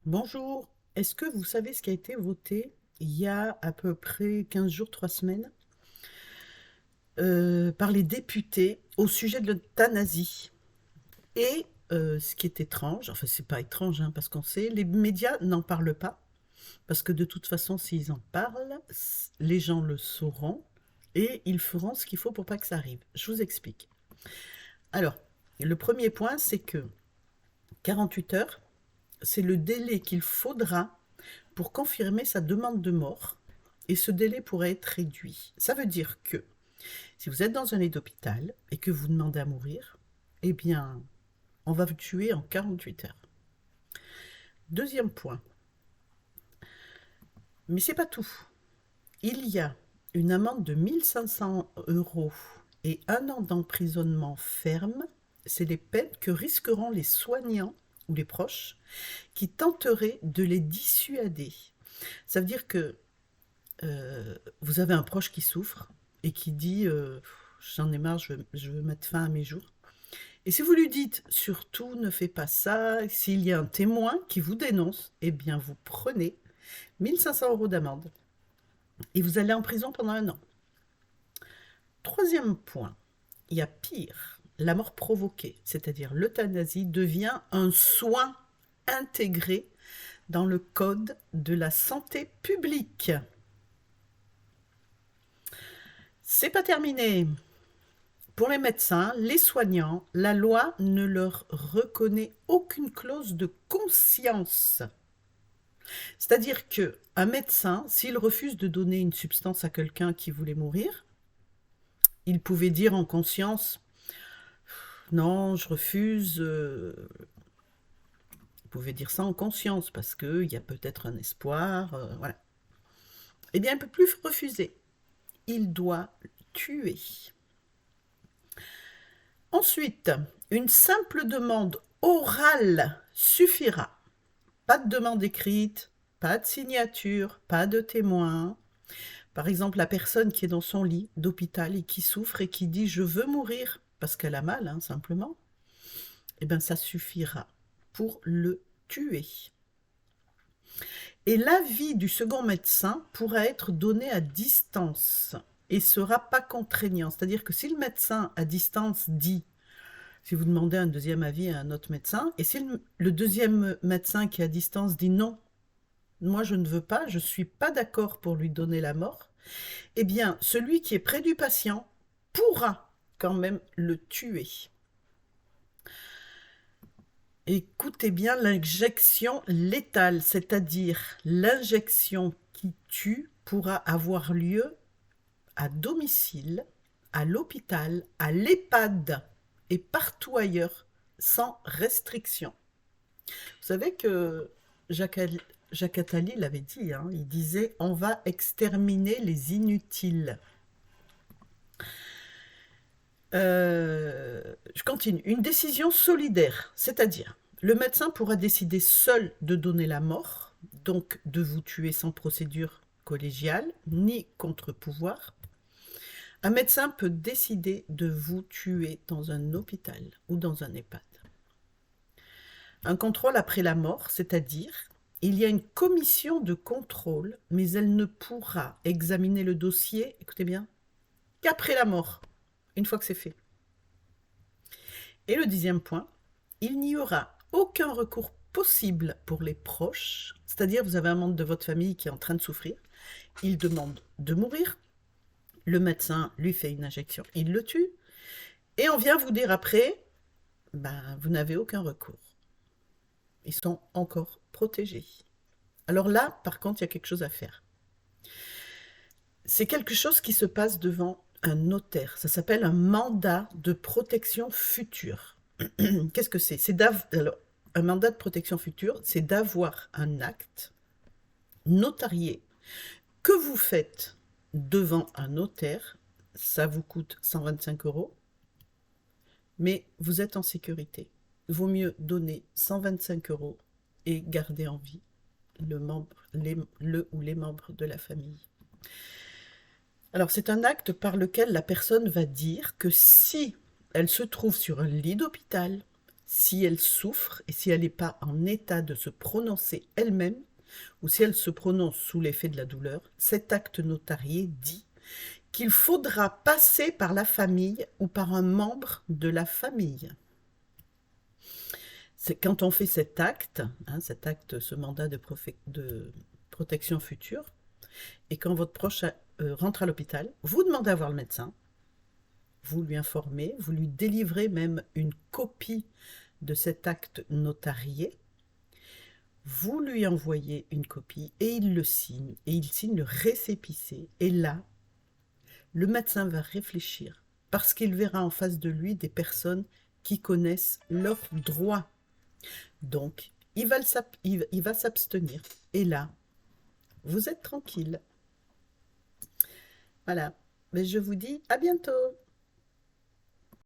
Bonjour, est-ce que vous savez ce qui a été voté il y a à peu près 15 jours, 3 semaines, par les députés au sujet de l'euthanasie? Et ce qui est étrange, enfin c'est pas étrange hein, parce qu'on sait, les médias n'en parlent pas, parce que de toute façon s'ils en parlent, les gens le sauront et ils feront ce qu'il faut pour pas que ça arrive. Je vous explique. Alors, le premier point, c'est que 48 heures, c'est le délai qu'il faudra pour confirmer sa demande de mort, et ce délai pourrait être réduit. Ça veut dire que si vous êtes dans un lit d'hôpital et que vous demandez à mourir, eh bien, on va vous tuer en 48 heures. Deuxième point, mais c'est pas tout. Il y a une amende de 1 500 € et 1 an d'emprisonnement ferme. C'est les peines que risqueront les soignants ou les proches qui tenteraient de les dissuader. Ça veut dire que vous avez un proche qui souffre et qui dit j'en ai marre, je veux mettre fin à mes jours. Et si vous lui dites surtout ne fais pas ça, s'il y a un témoin qui vous dénonce, eh bien vous prenez 1 500 € d'amende et vous allez en prison pendant 1 an. Troisième point, il y a pire, la mort provoquée, c'est-à-dire l'euthanasie devient un soin intégré dans le code de la santé publique. C'est pas terminé. Pour les médecins, les soignants, la loi ne leur reconnaît aucune clause de conscience. C'est-à-dire que un médecin, s'il refuse de donner une substance à quelqu'un qui voulait mourir, il pouvait dire en conscience non, je refuse. Il pouvait dire ça en conscience parce qu'il y a peut-être un espoir. Voilà. Eh bien, il ne peut plus refuser. Il doit tuer. Ensuite, une simple demande orale suffira. Pas de demande écrite, pas de signature, pas de témoin. Par exemple, la personne qui est dans son lit d'hôpital et qui souffre et qui dit je veux mourir parce qu'elle a mal, hein, simplement, eh bien ça suffira pour le tuer. Et l'avis du second médecin pourra être donné à distance et sera pas contraignant. C'est-à-dire que si le médecin à distance dit, si vous demandez un deuxième avis à un autre médecin, et si le deuxième médecin qui est à distance dit non, moi je ne veux pas, je ne suis pas d'accord pour lui donner la mort, eh bien celui qui est près du patient pourra quand même le tuer. Écoutez bien, l'injection létale, c'est-à-dire l'injection qui tue, pourra avoir lieu à domicile, à l'hôpital, à l'EHPAD et partout ailleurs, sans restriction. Vous savez que Jacques Attali l'avait dit, hein, il disait « on va exterminer les inutiles ». Je continue. Une décision solidaire, c'est-à-dire le médecin pourra décider seul de donner la mort, donc de vous tuer sans procédure collégiale ni contre-pouvoir. Un médecin peut décider de vous tuer dans un hôpital ou dans un EHPAD. Un contrôle après la mort, c'est-à-dire il y a une commission de contrôle, mais elle ne pourra examiner le dossier, écoutez bien, qu'après la mort, une fois que c'est fait. Et le 10e point, il n'y aura aucun recours possible pour les proches, c'est-à-dire vous avez un membre de votre famille qui est en train de souffrir, il demande de mourir, le médecin lui fait une injection, il le tue, et on vient vous dire après, ben, vous n'avez aucun recours. Ils sont encore protégés. Alors là, par contre, il y a quelque chose à faire. C'est quelque chose qui se passe devant un notaire. Ça s'appelle un mandat de protection future. Qu'est-ce que c'est? Alors, un mandat de protection future, c'est d'avoir un acte notarié que vous faites devant un notaire. Ça vous coûte 125 €, mais vous êtes en sécurité. Vaut mieux donner 125 € et garder en vie le ou les membres de la famille. Alors, c'est un acte par lequel la personne va dire que si elle se trouve sur un lit d'hôpital, si elle souffre et si elle n'est pas en état de se prononcer elle-même, ou si elle se prononce sous l'effet de la douleur, cet acte notarié dit qu'il faudra passer par la famille ou par un membre de la famille. C'est quand on fait cet acte, ce mandat de protection future, et quand votre proche rentre à l'hôpital, vous demandez à voir le médecin, vous lui informez, vous lui délivrez même une copie de cet acte notarié, vous lui envoyez une copie et il le signe, et il signe le récépissé. Et là, le médecin va réfléchir, parce qu'il verra en face de lui des personnes qui connaissent leurs droits. Donc, il va s'abstenir. Et là, vous êtes tranquille. Voilà. Mais je vous dis à bientôt.